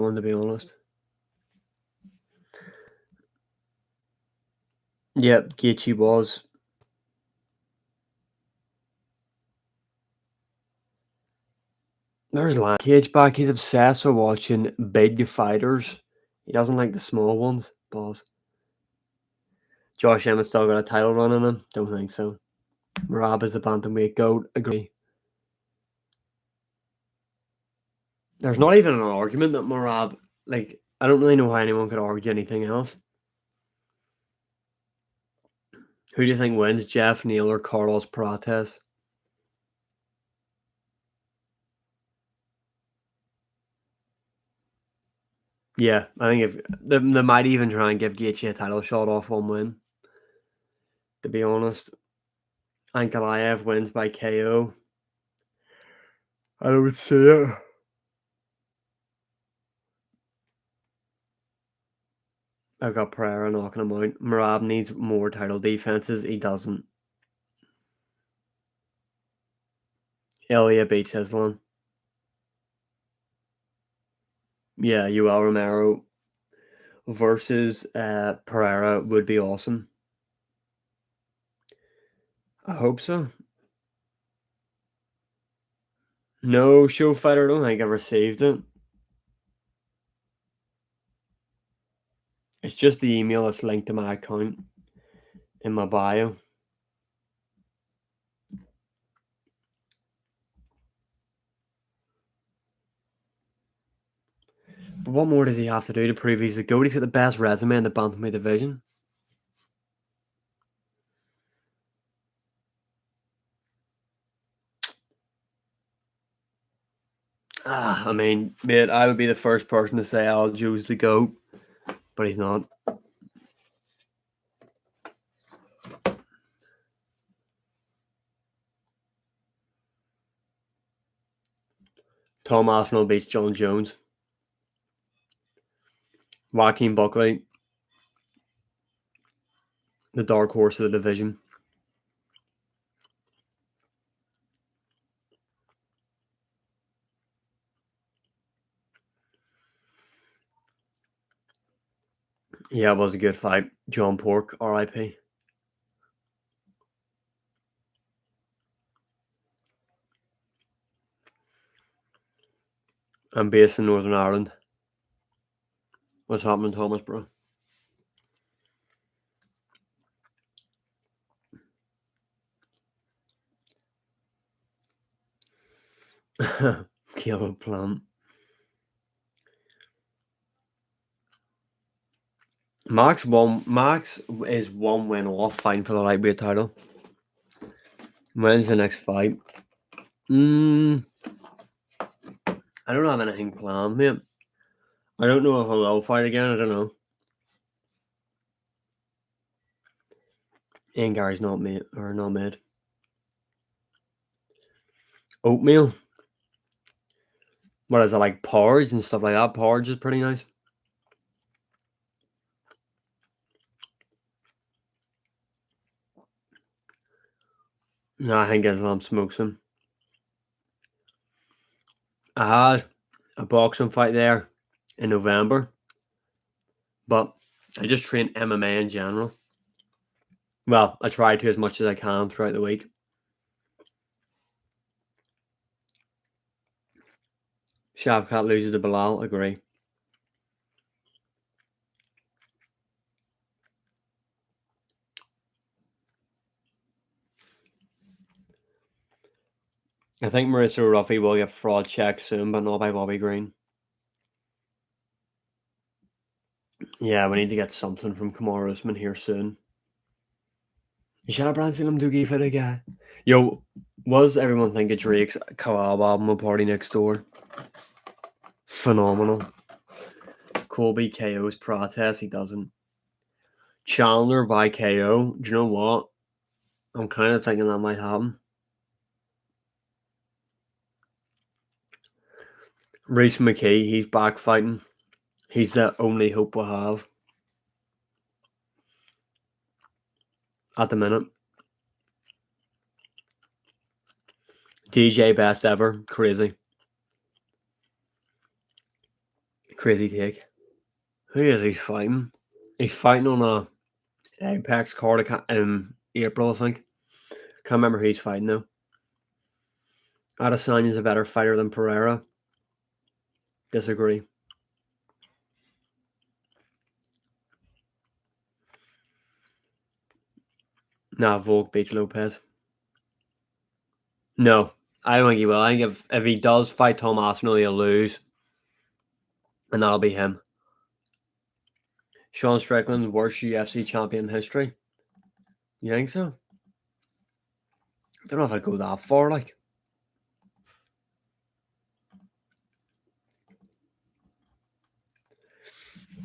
one, to be honest. Yep, Gaethje was. There's Cage back. He's obsessed with watching big fighters. He doesn't like the small ones. Balls. Josh Emmett's still got a title run on him? Don't think so. Merab is the bantamweight goat. Agree. There's not even an argument that Merab, like, I don't really know how anyone could argue anything else. Who do you think wins, Jeff Neal or Carlos Prates? Yeah, I think if they might even try and give Gaethje a title shot off one win. To be honest, Ankalaev wins by KO. I don't see it. I've got Pereira knocking him out. Merab needs more title defenses. He doesn't. Ilya beats Islam. Yeah, Yoel Romero versus Pereira would be awesome. I hope so. No show fighter, I don't think I received it. It's just the email that's linked to my account in my bio. But what more does he have to do to prove he's the GOAT? He's got the best resume in the bantamweight division. I mean, mate, I would be the first person to say Aljo's the GOAT, but he's not. Tom Aspinall beats John Jones. Joaquin Buckley, the dark horse of the division. Yeah, it was a good fight. John Pork, RIP. I'm based in Northern Ireland. What's happening, Thomas, bro? Caleb Plant. Max is one win off fighting for the lightweight title. When's the next fight? I don't have anything planned, mate. I don't know if I'll fight again. I don't know. Ian Gary's not made. Oatmeal. What is it, like porridge and stuff like that? Porridge is pretty nice. No, I think Islam smokes him. I had a boxing fight there in November, but I just train MMA in general. Well, I try to as much as I can throughout the week. Shavkat loses to Belal. Agree. I think Marissa Ruffy will get fraud checked soon, but not by Bobby Green. Yeah, we need to get something from Kamaru Usman here soon. You should have Branson Doogie for the guy. Yo, was everyone think of Drake's collab album, A Party Next Door? Phenomenal. Colby KO's protest, he doesn't. Chandler by KO, do you know what? I'm kind of thinking that might happen. Reese McKee, he's back fighting. He's the only hope we have at the minute. DJ best ever, crazy. Crazy take. Who is he fighting? He's fighting on a Apex card in April, I think. Can't remember who he's fighting though. Adesanya's a better fighter than Pereira. Disagree. Nah, Volk beats Lopez. No, I don't think he will. I think if he does fight Tom Aspinall, he'll lose. And that'll be him. Sean Strickland's worst UFC champion in history. You think so? I don't know if I'd go that far, like.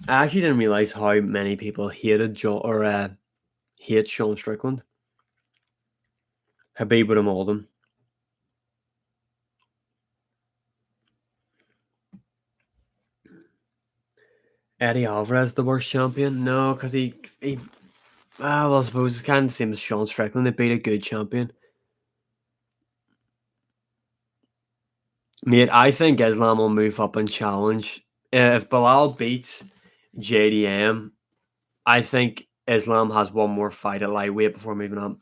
I actually didn't realize how many people hated hate Sean Strickland. Habib would have mauled him. Eddie Alvarez, the worst champion? No, because he well, I suppose it's kind of the same as Sean Strickland. They beat a good champion. Mate, I think Islam will move up and challenge. If Belal beats JDM, I think Islam has one more fight at lightweight before moving up.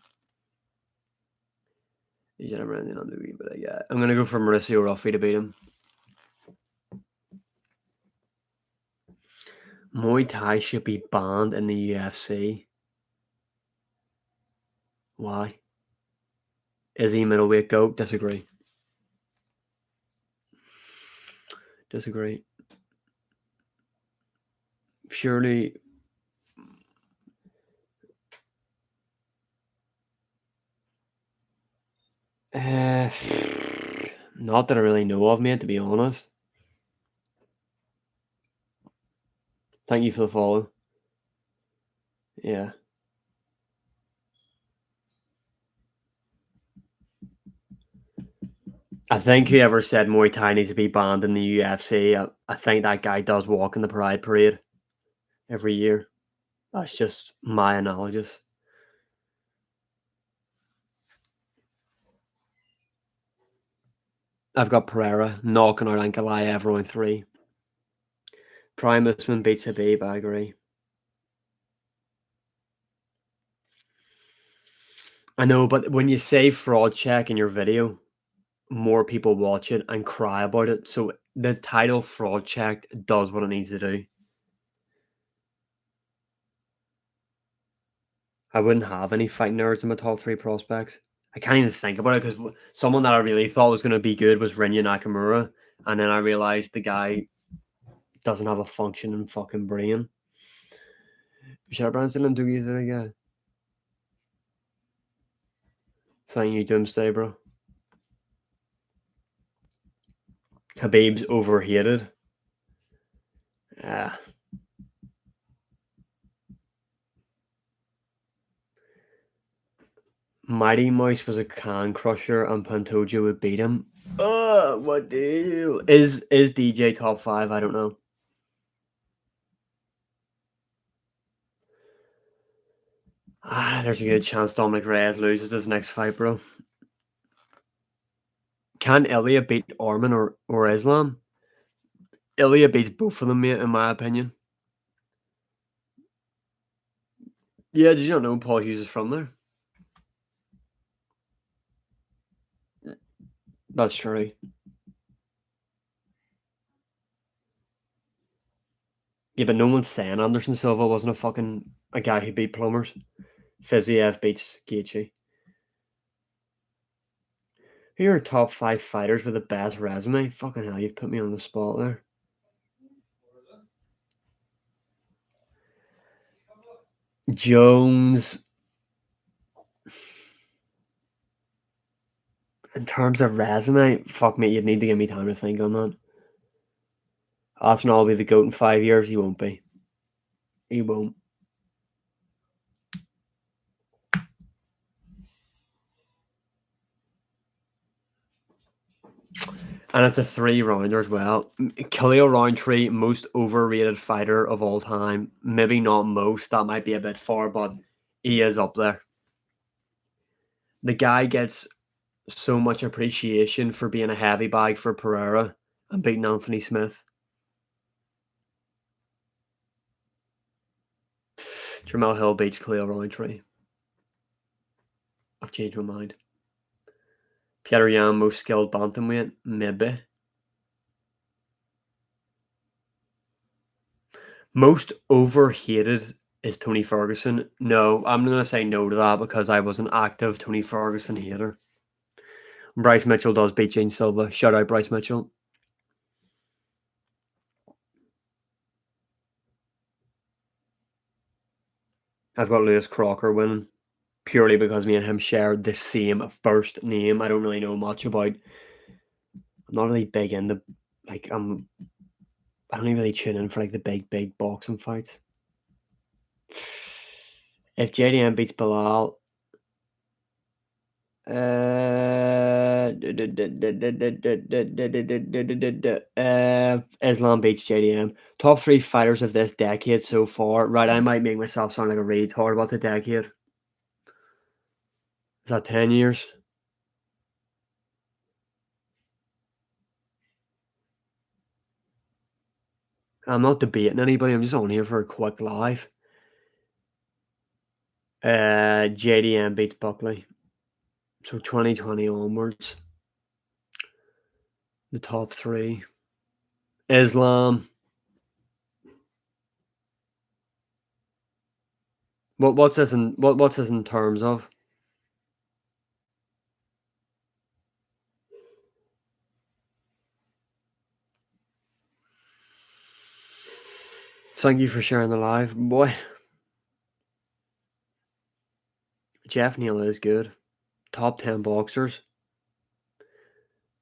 He's never anything on the wee, but yeah, I'm gonna go for Mauricio Ruffy to beat him. Muay Thai should be banned in the UFC. Why? Is he middleweight GOAT? Disagree. Disagree. Surely. Not that I really know of, mate, to be honest. Thank you for the follow. Yeah. I think whoever said Muay Thai needs to be banned in the UFC, I think that guy does walk in the Pride Parade every year. That's just my analogous. I've got Pereira knocking out Ankalaev round 3. Prime Usman beats Habib, I agree. I know, but when you say fraud check in your video, more people watch it and cry about it. So the title fraud checked does what it needs to do. I wouldn't have any fight nerds in my top 3 prospects. I can't even think about it because someone that I really thought was going to be good was Rinya Nakamura. And then I realized the guy doesn't have a functioning fucking brain. Should I still do you again? Thank you, Doomsday, bro. Habib's overhated. Yeah. Mighty Mouse was a can crusher and Pantoja would beat him. What deal? Is DJ top 5? I don't know. There's a good chance Dominic Reyes loses his next fight, bro. Can Ilya beat Orman or Islam? Ilya beats both of them, mate, in my opinion. Yeah, did you not know Paul Hughes is from there? That's true. Yeah, but no one's saying Anderson Silva wasn't a guy who beat plumbers. Fiziev beats Gaethje. Who are your top 5 fighters with the best resume? Fucking hell, you've put me on the spot there. Jones. In terms of resume, fuck me, you'd need to give me time to think on that. Arsenal will be the GOAT in 5 years. He won't be. He won't. And it's a 3-rounder as well. Khalil Roundtree, most overrated fighter of all time. Maybe not most. That might be a bit far, but he is up there. The guy gets so much appreciation for being a heavy bag for Pereira and beating Anthony Smith. Jamal Hill beats Khalil Roundtree. I've changed my mind. Peter Yan, most skilled bantamweight? Maybe. Most overhated is Tony Ferguson. No, I'm going to say no to that because I was an active Tony Ferguson hater. Bryce Mitchell does beat Gene Silva. Shout out Bryce Mitchell. I've got Lewis Crocker winning purely because me and him share the same first name. I don't really know much about. I'm not really big into like I don't really tune in for like the big boxing fights. If JDM beats Belal, Islam beats JDM. Top 3 fighters of this decade so far. Right, I might make myself sound like a retard about the decade. Is that 10 years? I'm not debating anybody. I'm just on here for a quick live. JDM beats Buckley. So 2020 onwards. The top 3. Islam. What's this in terms of? Thank you for sharing the live, boy. Jeff Neal is good. Top 10 boxers.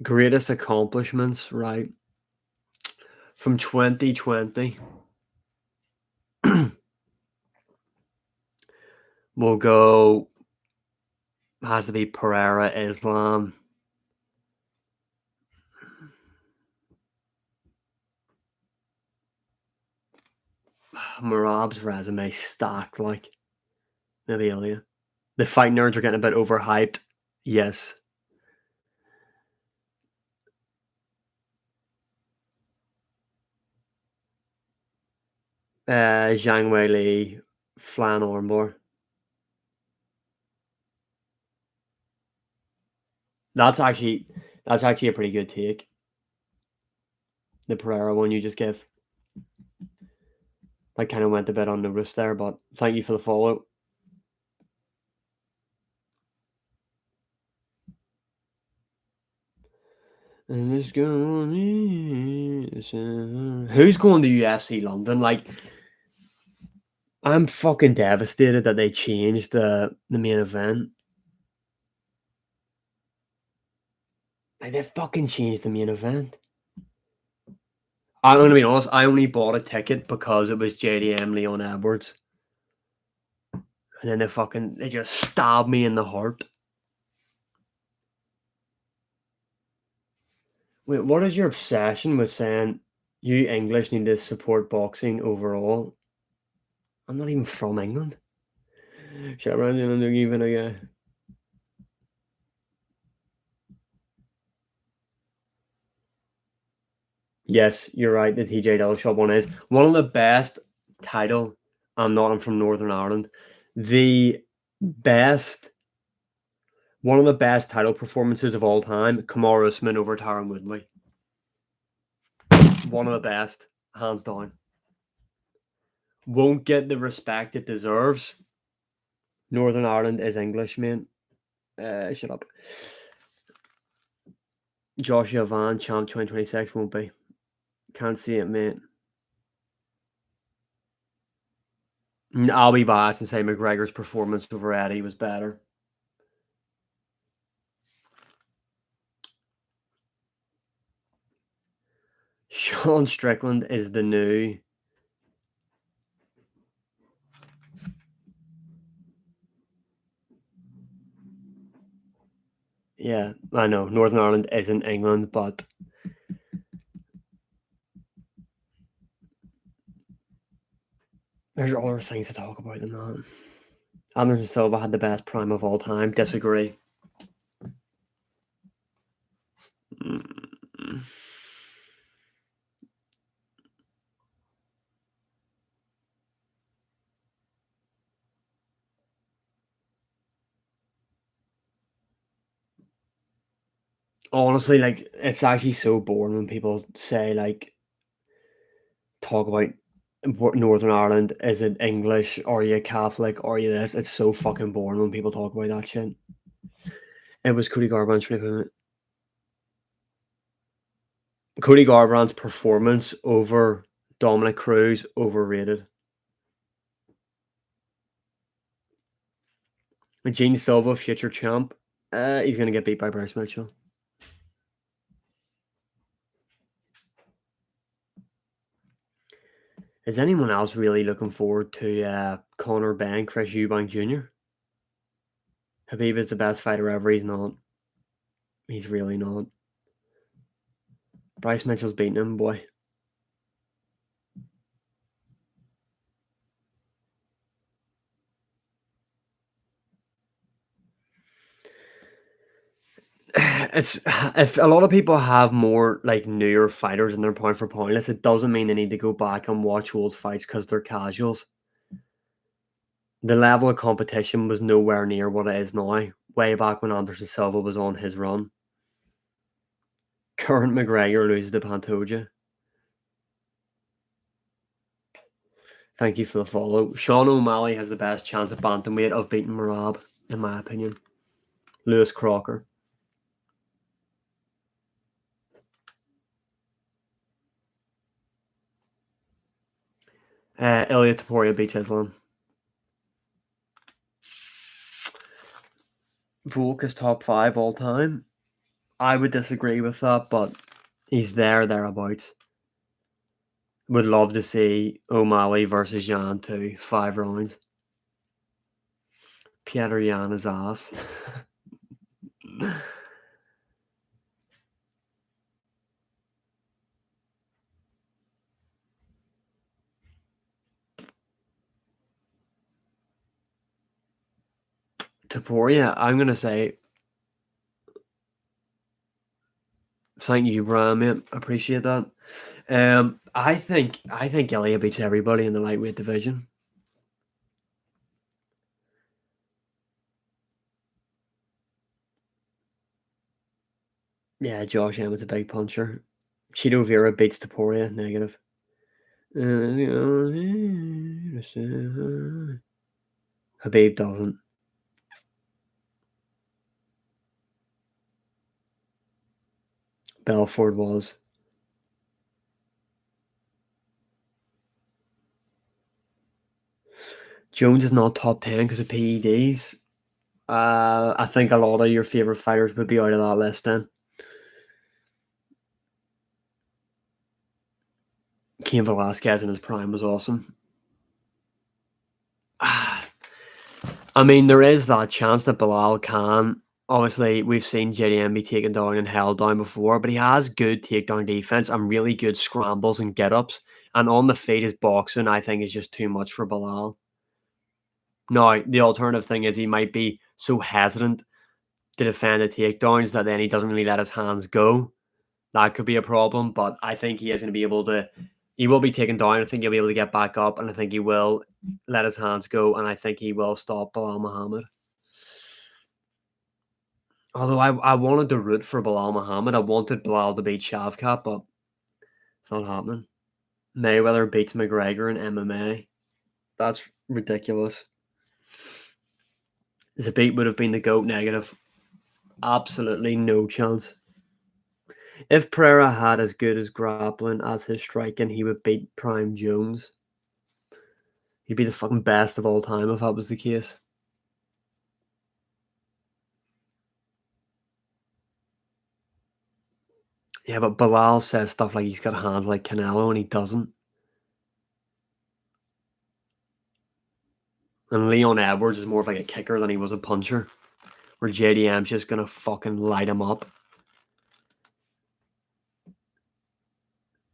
Greatest accomplishments, right? From 2020. We'll go. Has to be Pereira, Islam. Marab's resume stacked, like. Maybe Ilya. The fight nerds are getting a bit overhyped. Yes. Zhang Weili, Flan Armbar. That's actually a pretty good take. The Pereira one you just gave. I kind of went a bit unnoticed there, but thank you for the follow. And it's going. Who's going to UFC London? Like, I'm fucking devastated that they changed the main event. Like, they fucking changed the main event. I'm gonna be honest. I only bought a ticket because it was JDM Leon Edwards, and then they just stabbed me in the heart. Wait, what is your obsession with saying you English need to support boxing overall? I'm not even from England. Shut around and even again. Yes, you're right. The TJ Dillashaw one is one of the best title. I'm from Northern Ireland. The best, one of the best title performances of all time. Kamaru Usman over Tyron Woodley. One of the best, hands down. Won't get the respect it deserves. Northern Ireland is English, man. Shut up. Joshua Van, champ 2026 won't be. Can't see it, mate. I'll be biased and say McGregor's performance over Eddie was better. Sean Strickland is the new. Yeah, I know. Northern Ireland isn't England, but there's other things to talk about than that. Anderson Silva had the best prime of all time. Disagree. Honestly, like it's actually so boring when people say like talk about Northern Ireland. Is it English? Are you Catholic? Are you this? It's so fucking boring when people talk about that shit. It was Cody Garbrandt. Cody Garbrandt's performance over Dominic Cruz overrated. Gene Silva, future champ. He's gonna get beat by Bryce Mitchell. Is anyone else really looking forward to Conor Benn, Chris Eubank Jr.? Habib is the best fighter ever. He's not. He's really not. Bryce Mitchell's beating him, boy. It's if a lot of people have more like newer fighters in their point for point list, it doesn't mean they need to go back and watch old fights because they're casuals. The level of competition was nowhere near what it is now. Way back when Anderson Silva was on his run. Current McGregor loses to Pantoja. Thank you for the follow. Sean O'Malley has the best chance at bantamweight of beating Merab, in my opinion. Lewis Crocker. Ilya Taporia beats Islam. Volk is top 5 all time. I would disagree with that, but he's thereabouts. Would love to see O'Malley versus Jan too. 5 rounds. Petr Yan is ass. Taporia, I'm gonna say thank you, Brian, mate. Appreciate that. I think Ilya beats everybody in the lightweight division. Yeah, Josh Emmett's a big puncher. Chito Vera beats Taporia, negative. Habib doesn't. Belfort was. Jones is not top 10 because of PEDs. I think a lot of your favourite fighters would be out of that list then. Cain Velasquez in his prime was awesome. I mean, there is that chance that Belal can. Obviously, we've seen JDM be taken down and held down before, but he has good takedown defense and really good scrambles and get-ups. And on the feet, his boxing, I think, is just too much for Belal. Now, the alternative thing is he might be so hesitant to defend the takedowns that then he doesn't really let his hands go. That could be a problem, but I think he is going to be able to. He will be taken down. I think he'll be able to get back up, and I think he will let his hands go, and I think he will stop Bilal Muhammad. Although I wanted to root for Bilal Muhammad. I wanted Bilal to beat Shavkat, but it's not happening. Mayweather beats McGregor in MMA. That's ridiculous. Zabit would have been the GOAT, negative. Absolutely no chance. If Pereira had as good as grappling as his striking, he would beat Prime Jones. He'd be the fucking best of all time if that was the case. Yeah, but Bilal says stuff like he's got hands like Canelo, and he doesn't. And Leon Edwards is more of like a kicker than he was a puncher. Where JDM's just gonna fucking light him up.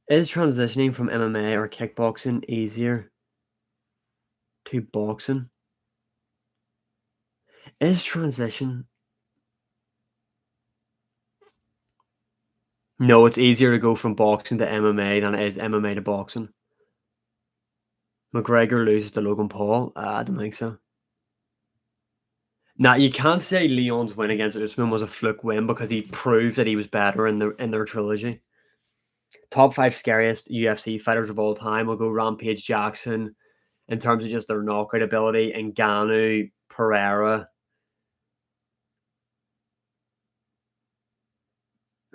Is transitioning from MMA or kickboxing easier to boxing? Is transition? No, it's easier to go from boxing to MMA than it is MMA to boxing. McGregor loses to Logan Paul? I don't think so. Now you can't say Leon's win against Usman was a fluke win because he proved that he was better in their trilogy. Top five scariest UFC fighters of all time will go Rampage Jackson in terms of just their knockout ability, and Ngannou, Pereira.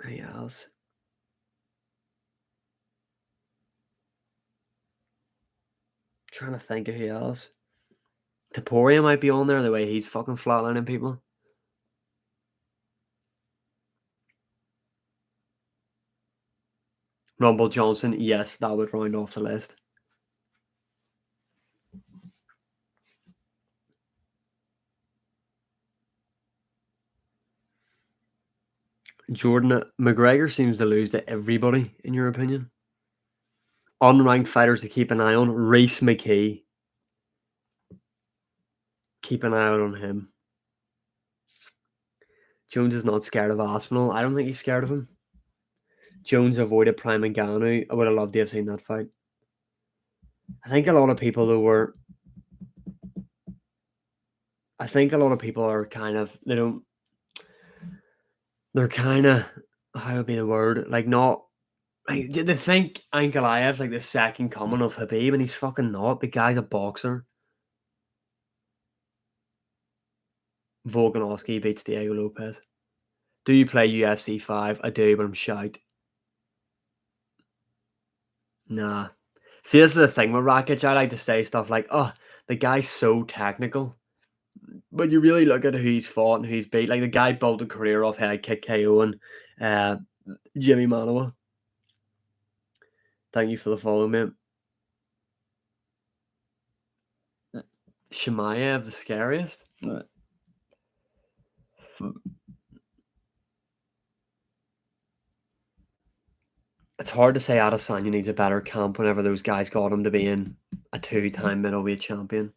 Who else? Trying to think of who else. Taporia might be on there the way he's fucking flatlining people. Rumble Johnson, yes, that would round off the list. Jordan McGregor seems to lose to everybody, in your opinion. Unranked fighters to keep an eye on. Reese McKee. Keep an eye out on him. Jones is not scared of Aspinall. I don't think he's scared of him. Jones avoided Prime Ngannou. I would have loved to have seen that fight. I think a lot of people though were. I think a lot of people are kind of they don't. They're kind of how would be the word like not. Like, they think Ankalaev's like the second coming of Habib, and he's fucking not. The guy's a boxer. Volkanovski beats Diego Lopez. Do you play UFC 5? I do, but I'm shite. Nah. See, this is the thing with Rakic. I like to say stuff like, oh, the guy's so technical. But you really look at who he's fought and who he's beat. Like, the guy built a career off head kick KO and Jimmy Manoa. Thank you for the follow, mate. Shemaev, the scariest? It's hard to say Adesanya needs a better camp whenever those guys got him to being a two-time middleweight champion.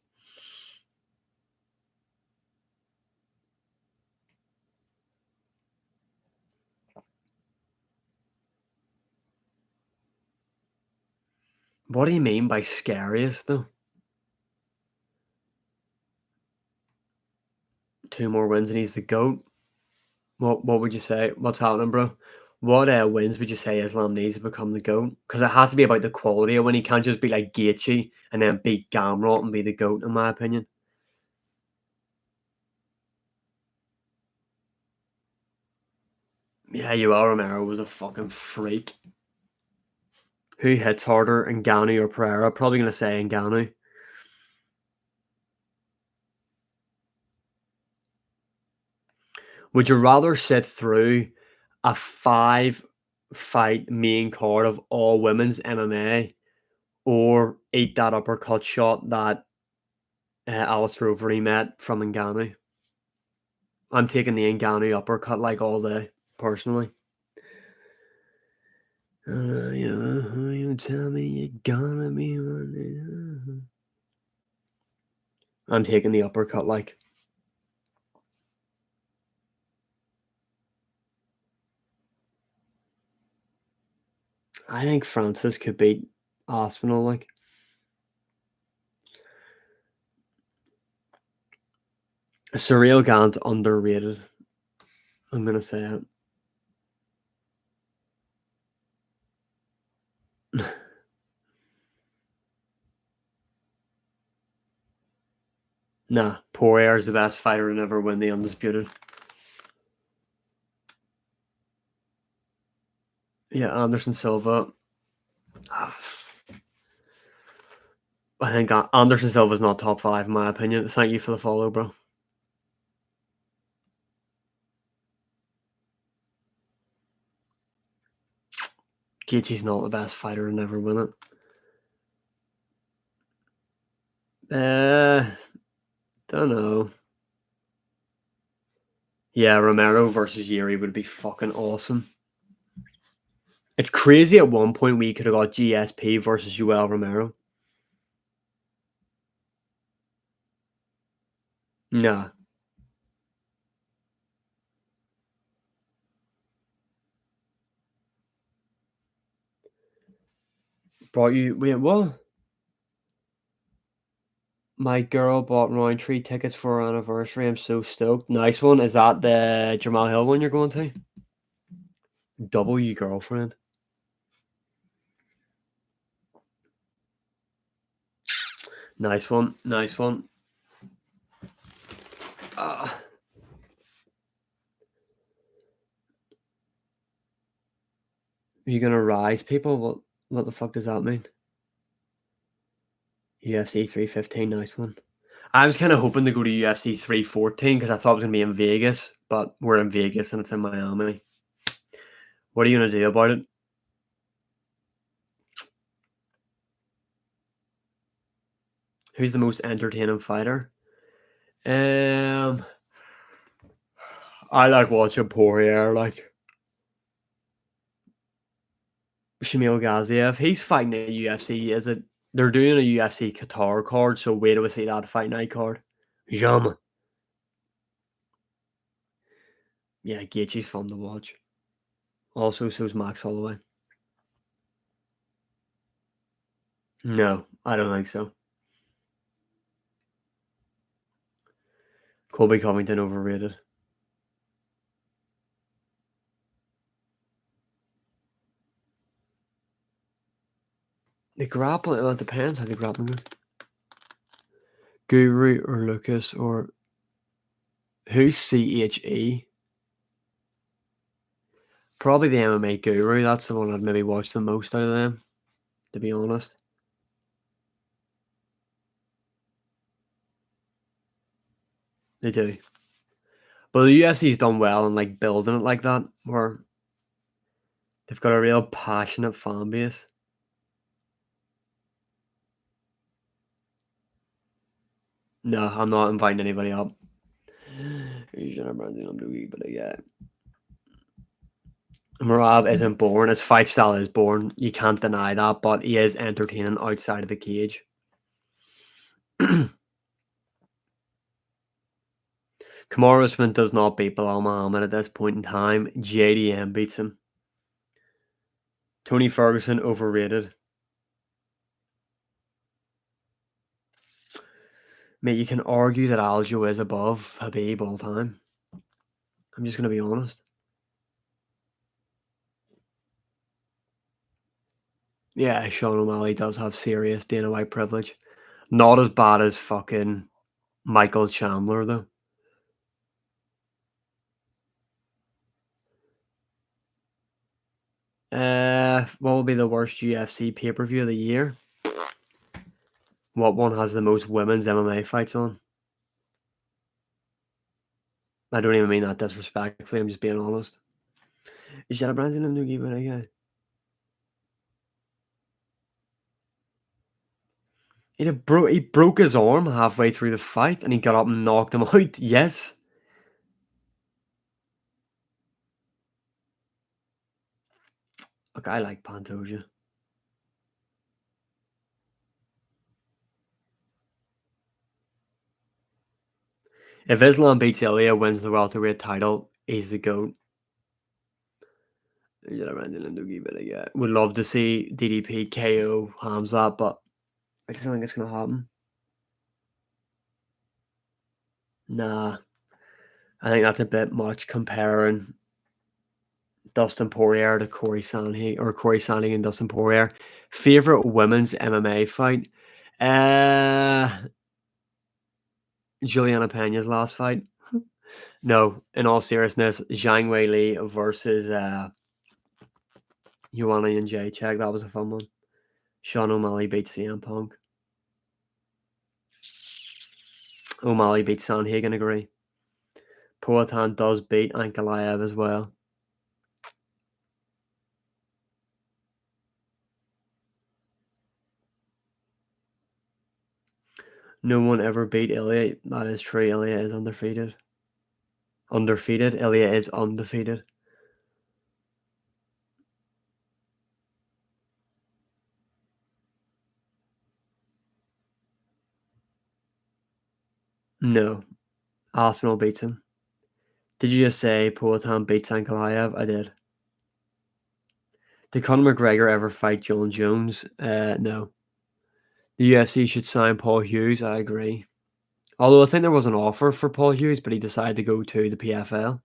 What do you mean by scariest, though? 2 more wins and he's the GOAT. What would you say? What's happening, bro? What wins would you say Islam needs to become the GOAT? Because it has to be about the quality of when he can't just be like Gaethje and then beat Gamrot and be the GOAT, in my opinion. Yeah, Yoel Romero was a fucking freak. Who hits harder, Ngannou or Pereira? Probably going to say Ngannou. Would you rather sit through a 5-fight main card of all women's MMA or eat that uppercut shot that Alistair Overeem met from Ngannou? I'm taking the Ngannou uppercut like all day, personally. You tell me you're gonna be one. I'm taking the uppercut like. I think Francis could beat Aspinall like. Surreal Gant underrated. I'm gonna say it. Nah, Poirier is the best fighter to never win the Undisputed. Yeah, Anderson Silva. I think Anderson Silva's not top 5 in my opinion. Thank you for the follow, bro. Gaethje's not the best fighter to never win it. Don't know. Yeah, Romero versus Yuri would be fucking awesome. It's crazy at one point we could have got GSP versus Yoel Romero. Nah. Brought you wait, what? My girl bought Roundtree tickets for our anniversary. I'm so stoked. Nice one. Is that the Jamal Hill one you're going to? Double you girlfriend. Nice one. Nice one. Are you gonna rise people? What the fuck does that mean? UFC 315, nice one. I was kind of hoping to go to UFC 314 because I thought it was gonna be in Vegas, but we're in Vegas and it's in Miami. What are you gonna do about it? Who's the most entertaining fighter? I like watching Poirier, like Shamil Gaziev. He's fighting at UFC. Is it? They're doing a UFC Qatar card, so wait till we see that fight night card. Yum. Yeah, Gaethje's fun to watch. Also, so's Max Holloway. No, I don't think so. Colby Covington overrated. The grappling, well, it depends how the grappling goes. Guru or Lucas or who's CHE? Probably the MMA Guru. That's the one I'd maybe watch the most out of them, to be honest. They do. But the UFC's done well in like building it like that, where they've got a real passionate fan base. No, I'm not inviting anybody up. But yeah. Marab isn't born. His fight style is born. You can't deny that, but he is entertaining outside of the cage. Kamaru Usman does not beat Bilal Muhammad at this point in time. JDM beats him. Tony Ferguson overrated. Mate, you can argue that Aljo is above Habib all time. I'm just going to be honest. Yeah, Sean O'Malley does have serious Dana White privilege. Not as bad as fucking Michael Chandler, though. What will be the worst UFC pay-per-view of the year? What one has the most women's MMA fights on? I don't even mean that disrespectfully. I'm just being honest. Is that a Brandon Ndugi, but yeah. He broke his arm halfway through the fight, and he got up and knocked him out. Yes. Look, I like Pantoja. If Islam beats Ilya, wins the welterweight title, he's the GOAT. Would love to see DDP KO Hamzat, but I just don't think it's going to happen. Nah. I think that's a bit much comparing Dustin Poirier to Corey Sandhagen, or Corey Sandhagen and Dustin Poirier. Favorite women's MMA fight? Juliana Pena's last fight. No, in all seriousness, Zhang Weili versus Joanna and Jacek. That was a fun one. Sean O'Malley beats CM Punk. O'Malley beats Sandhagen, agree. Poatan does beat Ankalaev as well. No one ever beat Ilya. That is true. Ilya is undefeated. Undefeated. Ilya is undefeated. No. Aspinall beats him. Did you just say Poatan beats Ankalaev? I did. Did Conor McGregor ever fight John Jones? No. The UFC should sign Paul Hughes. I agree. Although I think there was an offer for Paul Hughes, but he decided to go to the PFL.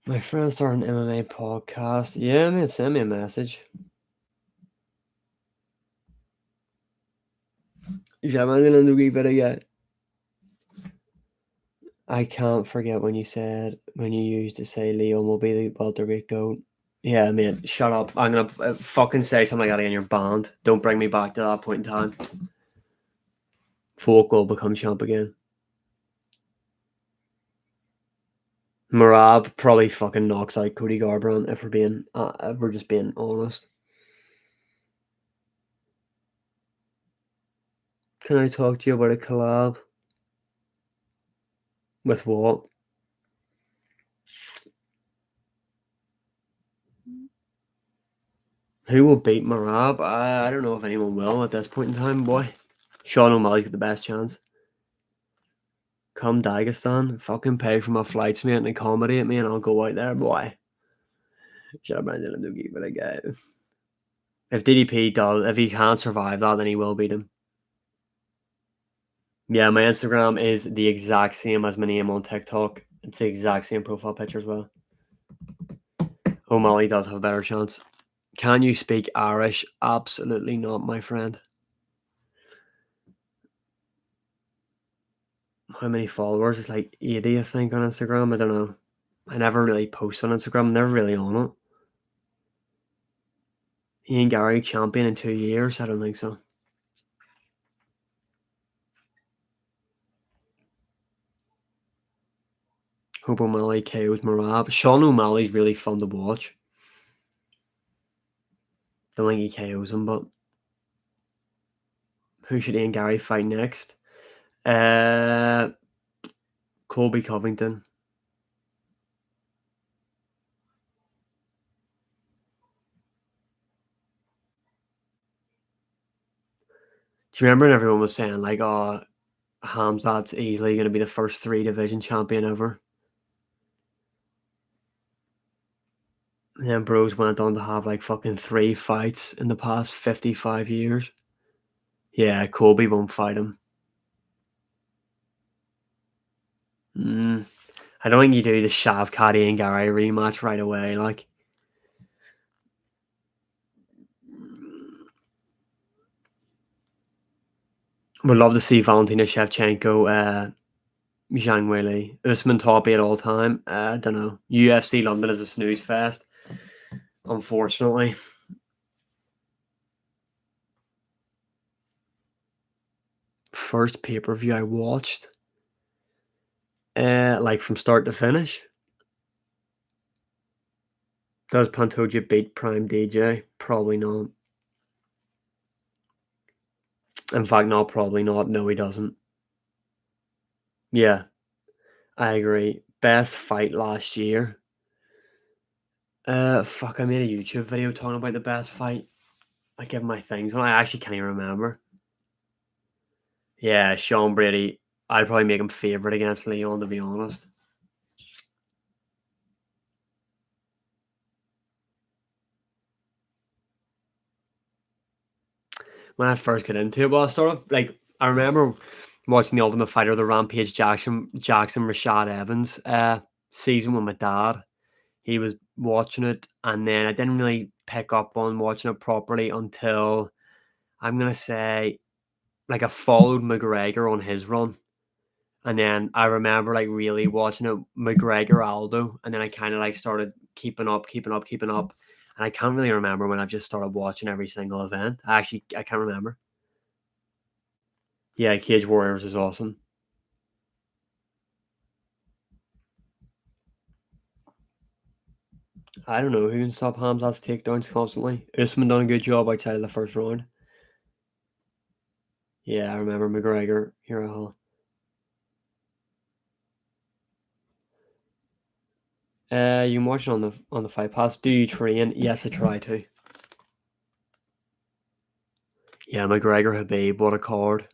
My friend started an MMA podcast. Yeah, man, send me a message. Jamais gonna do better yet. I can't forget when you used to say Leo will be the welterweight goat. Yeah, mate, shut up. I'm gonna fucking say something like that in your band. Don't bring me back to that point in time. Folk will become champ again. Marab probably fucking knocks out Cody Garbrandt if we're just being honest. Can I talk to you about a collab? With what? Who will beat Marab? I don't know if anyone will at this point in time, boy. Sean O'Malley's got the best chance. Come Dagestan, fucking pay for my flights, mate, and accommodate me, and I'll go out there, boy. Shut up, I'm do give it a go. If if he can't survive that, then he will beat him. Yeah, my Instagram is the exact same as my name on TikTok. It's the exact same profile picture as well. O'Malley does have a better chance. Can you speak Irish? Absolutely not, my friend. How many followers? It's like 80, I think, on Instagram. I don't know. I never really post on Instagram. I'm never really on it. Ian Gary champion in 2 years? I don't think so. Hope O'Malley KOs Marab. Sean O'Malley's really fun to watch. Don't think he KOs him, but who should Ian Gary fight next? Colby Covington. Do you remember when everyone was saying like, "Oh, Hamzat's easily going to be the first 3 division champion ever"? And then Bros went on to have like fucking 3 fights in the past 55 years. Yeah, Colby won't fight him. I don't think you do the Shavkat and Gary rematch right away. Like, would love to see Valentina Shevchenko, Zhang Weili, Usman top 8 all time. I don't know. UFC London is a snooze fest, unfortunately. First pay-per-view I watched, like from start to finish. Does Pantoja beat Prime DJ? Probably not. In fact, not probably not. No, he doesn't. Yeah, I agree. Best fight last year. Fuck, I made a YouTube video talking about the best fight. I give my things when I actually can't even remember. Yeah, Sean Brady. I'd probably make him favorite against Leon, to be honest. When I first got into it, well, I started like I remember watching the Ultimate Fighter, the Rampage Jackson Rashad Evans season with my dad. He was watching it, and then I didn't really pick up on watching it properly until I'm gonna say like I followed McGregor on his run. And then I remember like really watching it McGregor Aldo, and then I kind of like started keeping up. And I can't really remember when I've just started watching every single event. I can't remember. Yeah, Cage Warriors is awesome. I don't know who can stop Hamzat's takedowns constantly. Usman done a good job outside of the first round. Yeah, I remember McGregor. Here, you can watch it on the Fight Pass. Do you train? Yes, I try to. Yeah, McGregor Habib, what a card.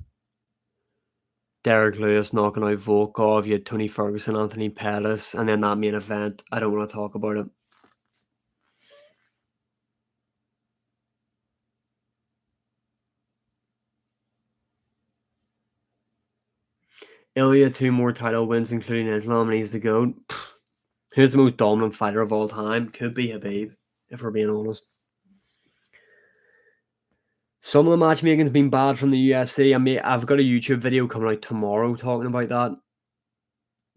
Derek Lewis knocking out Volkov, you had Tony Ferguson, Anthony Pettis, and then that main event. I don't want to talk about it. Ilya, 2 more title wins, including Islam, and he's the GOAT. Who's the most dominant fighter of all time? Could be Habib, if we're being honest. Some of the matchmaking's been bad from the UFC. I've got a YouTube video coming out tomorrow talking about that.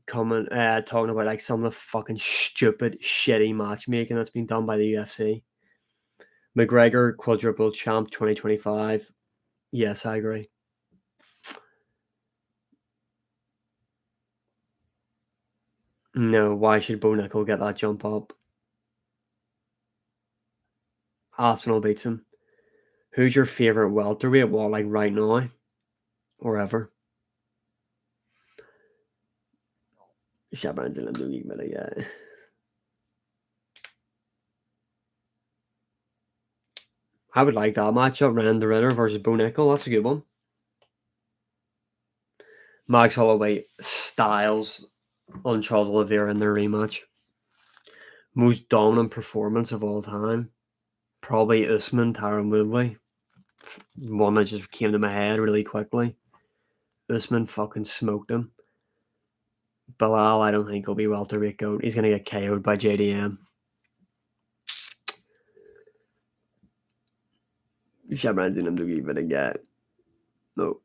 Talking about like some of the fucking stupid, shitty matchmaking that's been done by the UFC. McGregor, quadruple champ 2025. Yes, I agree. No, why should Bo Nickel get that jump up? Aspinall beats him. Who's your favourite welterweight? What, like right now? Or ever? Shaban's in the but yeah. I would like that matchup, Randy Ritter versus Bo Nickel. That's a good one. Max Holloway Styles on Charles Oliveira in their rematch. Most dominant performance of all time. Probably Usman, Tyron Woodley. One that just came to my head really quickly. Usman fucking smoked him. Belal, I don't think he'll be welterweight GOAT. He's going to get KO'd by JDM. Shaban's in him to give it a get. No,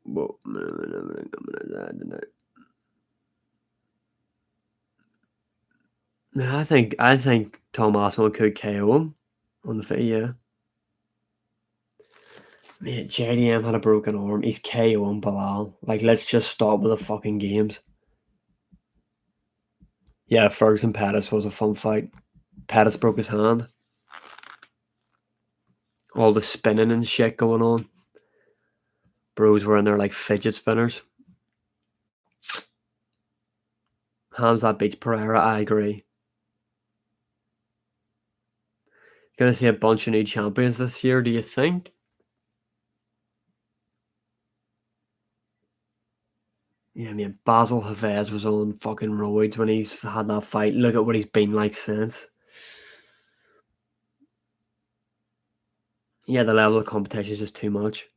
I think Tom Aspinall could KO him on the feet, yeah. Man, JDM had a broken arm. He's KOing Belal. Like, let's just stop with the fucking games. Yeah, Ferguson Pettis was a fun fight. Pettis broke his hand. All the spinning and shit going on. Bros were in there like fidget spinners. Hamzat beats Pereira, I agree. Gonna see a bunch of new champions this year, do you think? Yeah, I mean, Basil Havez was on fucking roids when he's had that fight. Look at what he's been like since. Yeah, the level of competition is just too much.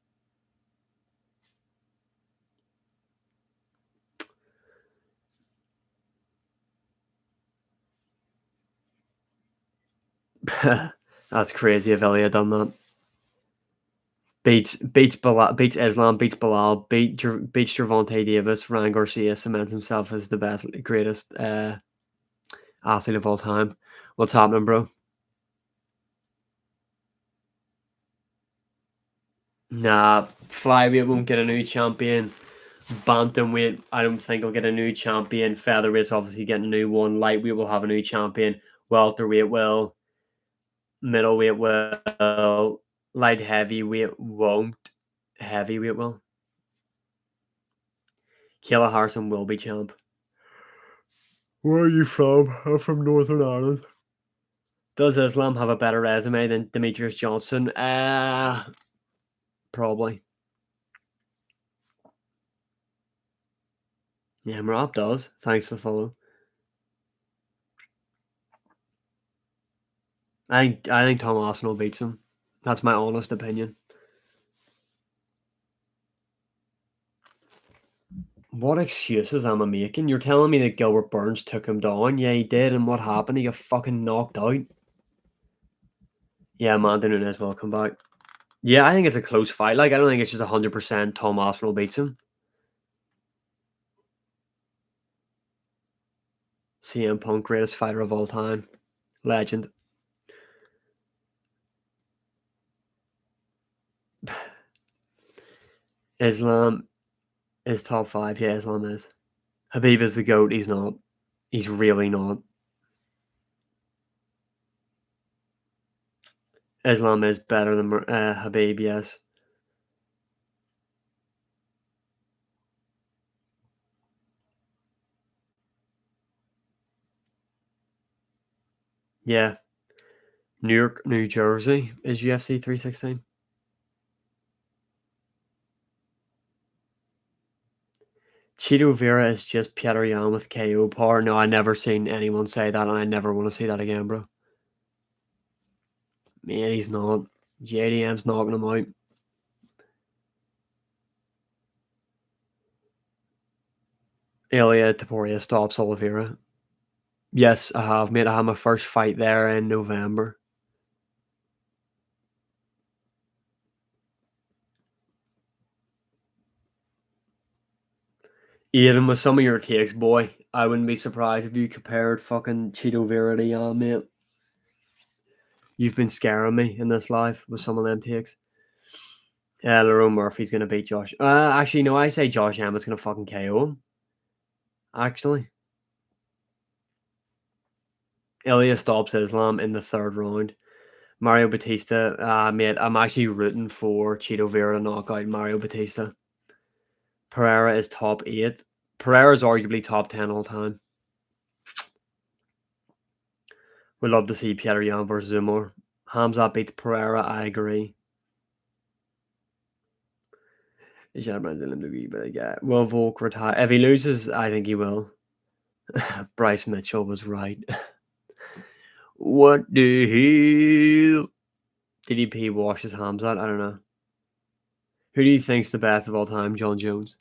That's crazy if Ilya done that. Beats Belal, beats Islam, beats Belal, beats Gervonta Davis. Ryan Garcia cements himself as the greatest athlete of all time. What's happening, bro? Nah, flyweight won't get a new champion. Bantamweight, I don't think will get a new champion. Featherweight's obviously getting a new one. Lightweight will have a new champion. Welterweight will. Middleweight will. Light heavyweight won't. Heavyweight will. Kayla Harrison will be champ. Where are you from? I'm from Northern Ireland. Does Islam have a better resume than Demetrius Johnson? Probably. Yeah, Marab does. Thanks for the follow. I think Tom Arsenal beats him. That's my honest opinion. What excuses am I making? You're telling me that Gilbert Burns took him down? Yeah, he did, and what happened? He got fucking knocked out. Yeah, Amanda Nunes will come back. Yeah, I think it's a close fight. Like, I don't think it's just 100% Tom Arsenal beats him. CM Punk, greatest fighter of all time. Legend. Islam is top 5. Yeah, Islam is. Habib is the GOAT. He's not. He's really not. Islam is better than Habib, yes. Yeah. New York, New Jersey is UFC 316. Cheeto Vera is just Petr Yan with KO power. No, I never seen anyone say that, and I never want to see that again, bro. Man, he's not. JDM's knocking him out. Ilya Taporia stops Oliveira. Yes, I have, mate. I had my first fight there in November. Even with some of your takes, boy, I wouldn't be surprised if you compared fucking Cheeto Vera to Yan, mate. You've been scaring me in this life with some of them takes. Yeah, Lerone Murphy's gonna beat Josh. Actually, no, I say Josh Emmett's gonna fucking KO him. Actually, Ilya stops Islam in the third round. Mario Batista, mate, I'm actually rooting for Cheeto Vera to knock out Mario Batista. Pereira is top 8. Pereira is arguably top 10 all time. We'd love to see Petr Yan versus Zumor. Hamzat beats Pereira, I agree. Will Volk retire? If he loses, I think he will. Bryce Mitchell was right. What the hell? DDP washes Hamzat? I don't know. Who do you think's the best of all time? John Jones?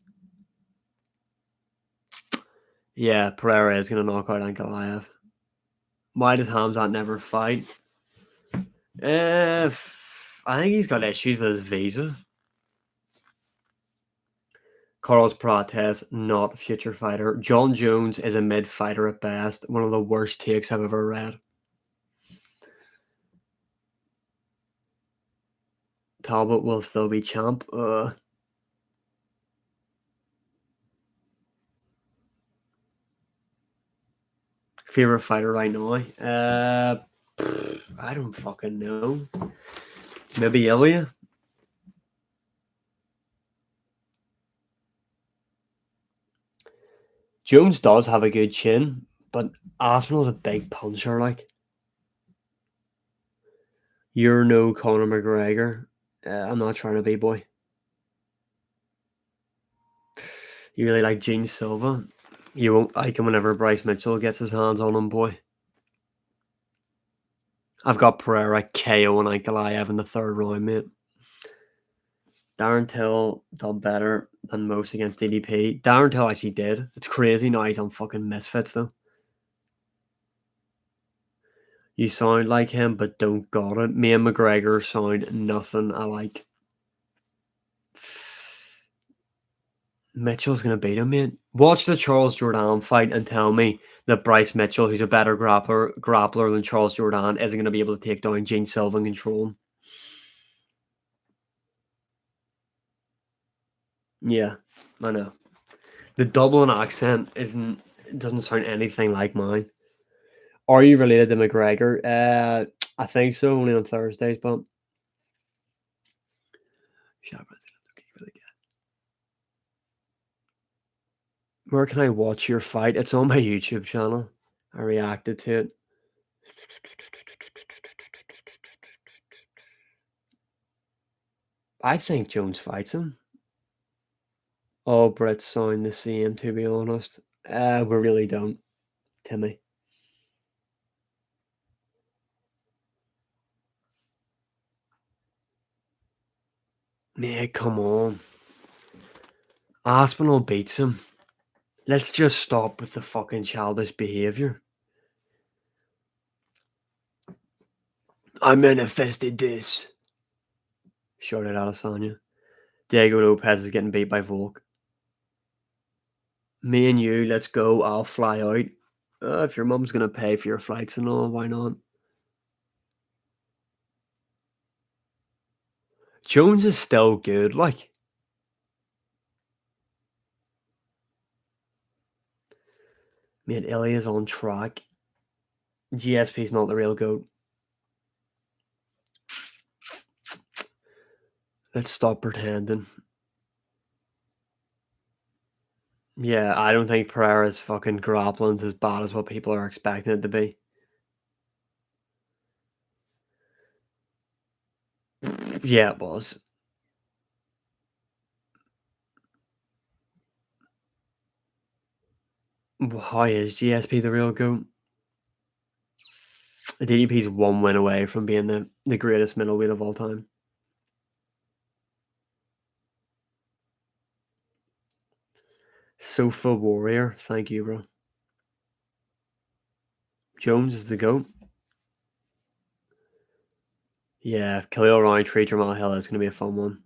Yeah, Pereira is going to knock out Ankalaev. Why does Hamzat never fight? I think he's got issues with his visa. Carlos Prates, not a future fighter. John Jones is a mid fighter at best. One of the worst takes I've ever read. Talbot will still be champ. Favorite fighter right now? I don't fucking know. Maybe Ilya? Jones does have a good chin, but Aspinall's a big puncher, like. You're no Conor McGregor. I'm not trying to be, boy. You really like Gene Silva? You won't like him whenever Bryce Mitchell gets his hands on him, boy. I've got Pereira KO and Ankalaev in the third round, mate. Darren Till done better than most against DDP. Darren Till actually did. It's crazy. Now he's on fucking Misfits, though. You sound like him, but don't got it. Me and McGregor sound nothing alike. Mitchell's going to beat him, mate. Watch the Charles Jourdain fight and tell me that Bryce Mitchell, who's a better grappler than Charles Jourdain, isn't going to be able to take down Gene Silva and control him. Yeah, I know. The Dublin accent doesn't sound anything like mine. Are you related to McGregor? I think so, only on Thursdays, but where can I watch your fight? It's on my YouTube channel. I reacted to it. I think Jones fights him. All Brits sound the same, to be honest. We really don't, Timmy. Yeah, come on. Aspinall beats him. Let's just stop with the fucking childish behavior. I manifested this. Shouted Adesanya. Diego Lopez is getting beat by Volk. Me and you, let's go. I'll fly out. If your mum's going to pay for your flights and all, why not? Jones is still good, like. Man, Ilya's on track. GSP's not the real GOAT. Let's stop pretending. Yeah, I don't think Pereira's fucking grappling's as bad as what people are expecting it to be. Yeah, it was. How is GSP the real GOAT? DDP's one win away from being the greatest middleweight of all time. Sofa Warrior, thank you, bro. Jones is the GOAT. Yeah, Khalil Roundtree, Jamal Hill is going to be a fun one.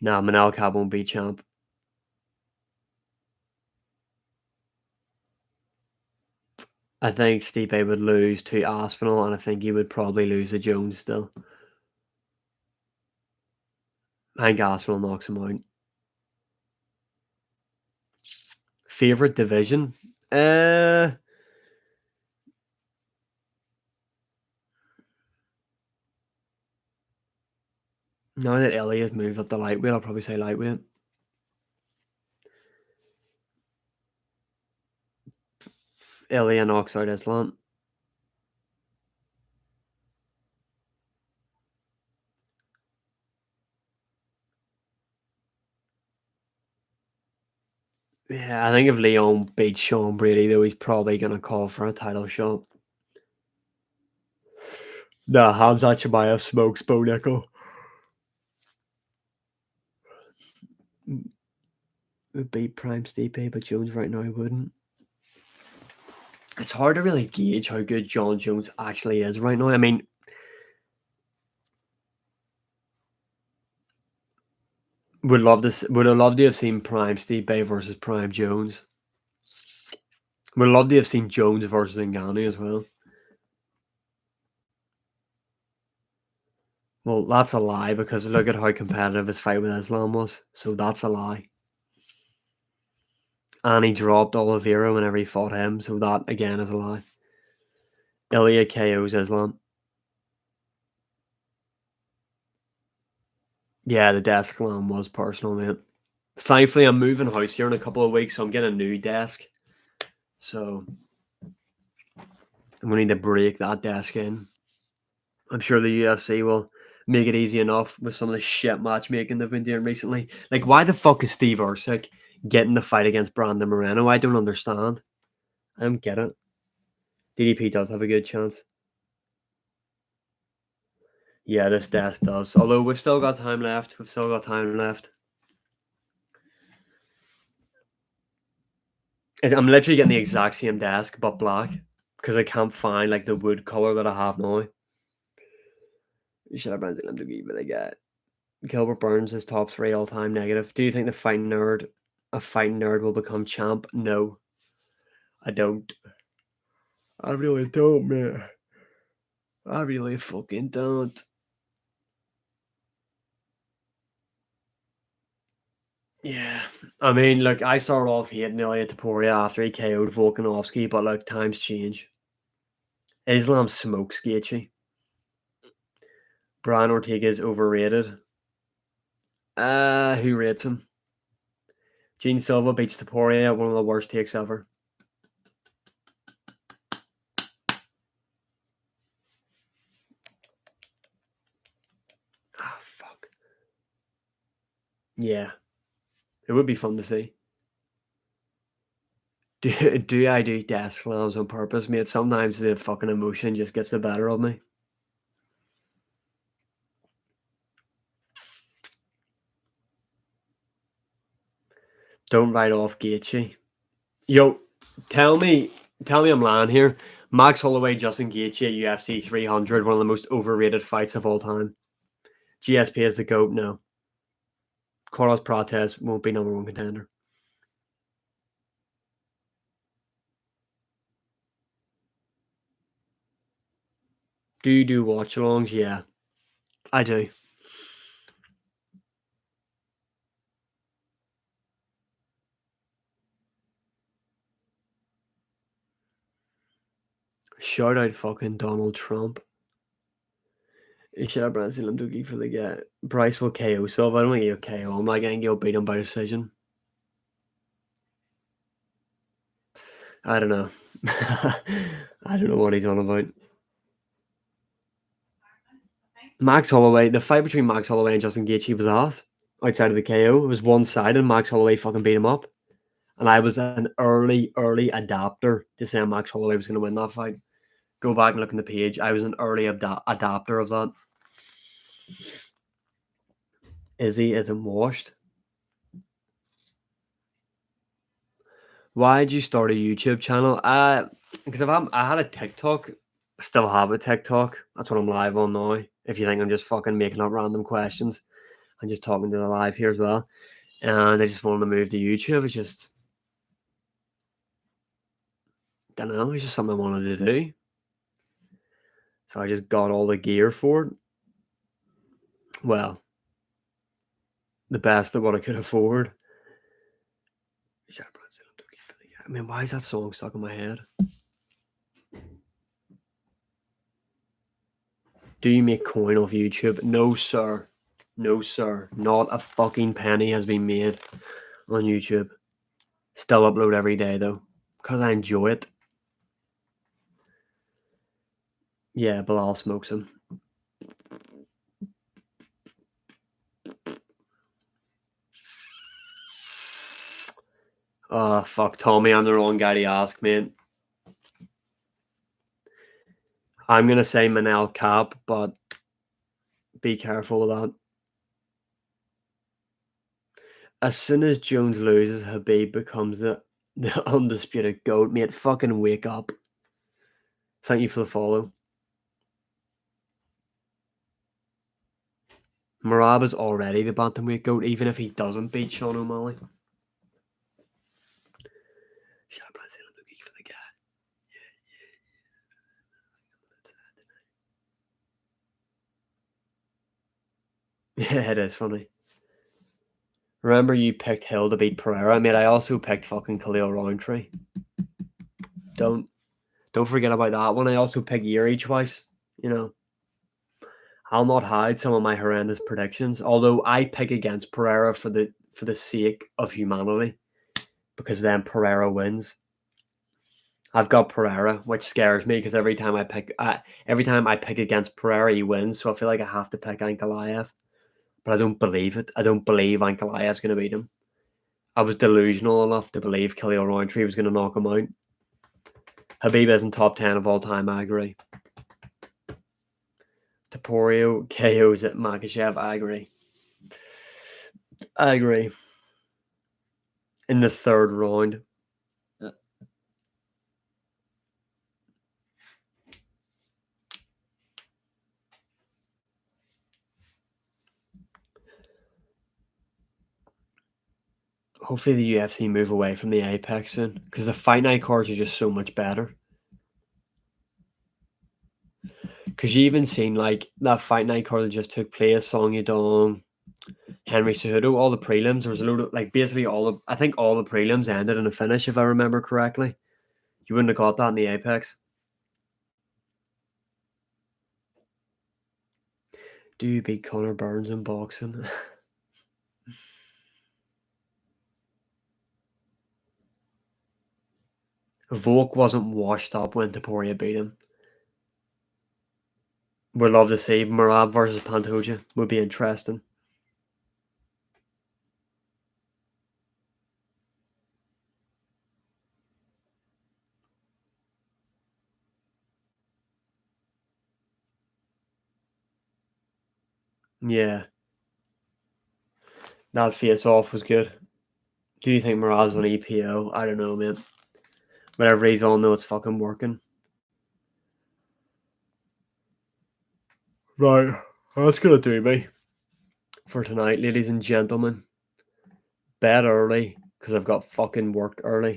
Nah, Manel Cab won't be champ. I think Stipe would lose to Aspinall, and I think he would probably lose to Jones still. I think Aspinall knocks him out. Favorite division? Uh, now that Elliot moved up to lightweight, I'll probably say lightweight. Elliot knocks out Islam. Yeah, I think if Leon beats Sean Brady, though, he's probably going to call for a title shot. Nah, Hamza Chimaev smokes Bo Nickel. Would beat Prime Stipe, but Jones right now wouldn't. It's hard to really gauge how good John Jones actually is right now. I mean, would have loved to have seen Prime Stipe versus Prime Jones. Would love to have seen Jones versus Ngannou as well. Well, that's a lie because look at how competitive his fight with Islam was. So that's a lie. And he dropped Oliveira whenever he fought him. So that again is a lie. Ilya KO's Islam. Yeah, the desk slam was personal, mate. Thankfully, I'm moving house here in a couple of weeks, so I'm getting a new desk. So I'm going to need to break that desk in. I'm sure the UFC will make it easy enough with some of the shit matchmaking they've been doing recently. Like, why the fuck is Steve Usyk getting the fight against Brandon Moreno? I don't understand. I don't get it. DDP does have a good chance. Yeah, this desk does. Although we've still got time left. We've still got time left. I'm literally getting the exact same desk, but black. Because I can't find, like, the wood colour that I have now. Should I brand them to give it a get? Gilbert Burns is top 3 all-time negative. Do you think a fighting nerd will become champ? No, I don't. I really don't, man. I really fucking don't. Yeah, I mean, look, I started off hating Ilya Taporia after he KO'd Volkanovski, but look, times change. Islam smokes Gaethje. Brian Ortega is overrated. Who rates him? Gene Silva beats Taporia, one of the worst takes ever. Ah, fuck. Yeah, it would be fun to see. Do I do death slams on purpose, mate? Sometimes the fucking emotion just gets the better of me. Don't write off Gaethje. Yo, tell me I'm lying here. Max Holloway, Justin Gaethje at UFC 300, one of the most overrated fights of all time. GSP is the GOAT, no. Carlos Prates won't be number 1 contender. Do you do watch-alongs? Yeah, I do. Shout out fucking Donald Trump. Shout out Brazil and Doogie for the get. Bryce will KO Silva. I don't think he'll KO. I'm not getting he'll beat him by decision. I don't know. I don't know what he's on about. Max Holloway, the fight between Max Holloway and Justin Gaethje was ass. Outside of the KO, it was one-sided. Max Holloway fucking beat him up. and I was an early adapter to say Max Holloway was going to win that fight. Go back and look in the page. I was an early adapter of that. Izzy isn't washed. Why did you start a YouTube channel? Because I had a TikTok, still have a TikTok. That's what I'm live on now. If you think I'm just fucking making up random questions, I'm just talking to the live here as well. And I just wanted to move to YouTube. It's just, don't know. It's just something I wanted to do. So I just got all the gear for it. Well, the best of what I could afford. I mean, why is that song stuck in my head? Do you make coin off YouTube? No, sir. No, sir. Not a fucking penny has been made on YouTube. Still upload every day, though, because I enjoy it. Yeah, Belal smokes him. Oh, fuck, Tommy, I'm the wrong guy to ask, mate. I'm going to say Manel Cap, but be careful with that. As soon as Jones loses, Habib becomes the undisputed GOAT. Mate, fucking wake up. Thank you for the follow. Marab is already the bantamweight GOAT, even if he doesn't beat Sean O'Malley. For the guy. Yeah, it is funny. Remember you picked Hill to beat Pereira? Mate, I also picked fucking Khalil Roundtree. Don't forget about that one. I also picked Yuri twice. You know, I'll not hide some of my horrendous predictions. Although I pick against Pereira for the sake of humanity, because then Pereira wins. I've got Pereira, which scares me because every time I pick against Pereira, he wins. So I feel like I have to pick Ankalaev, but I don't believe it. I don't believe Ankalaev's going to beat him. I was delusional enough to believe Khalil Roundtree was going to knock him out. Habib isn't top 10 of all time, I agree. Topuria KOs at Makhachev, I agree. In the third round. Hopefully the UFC move away from the Apex soon, because the Fight Night cards are just so much better. Because you even seen like that Fight Night card that just took place, Song Yadong, Henry Cejudo, all the prelims. There was a load of basically I think all the prelims ended in a finish, if I remember correctly. You wouldn't have got that in the Apex. Do you beat Conor Burns in boxing? Volk wasn't washed up when Topuria beat him. Would love to see Merab versus Pantoja. Would be interesting. Yeah. That face-off was good. Do you think Merab's on EPO? I don't know, man. Whatever he's on, though, it's fucking working. Right. That's going to do me for tonight, ladies and gentlemen. Bed early, because I've got fucking work early.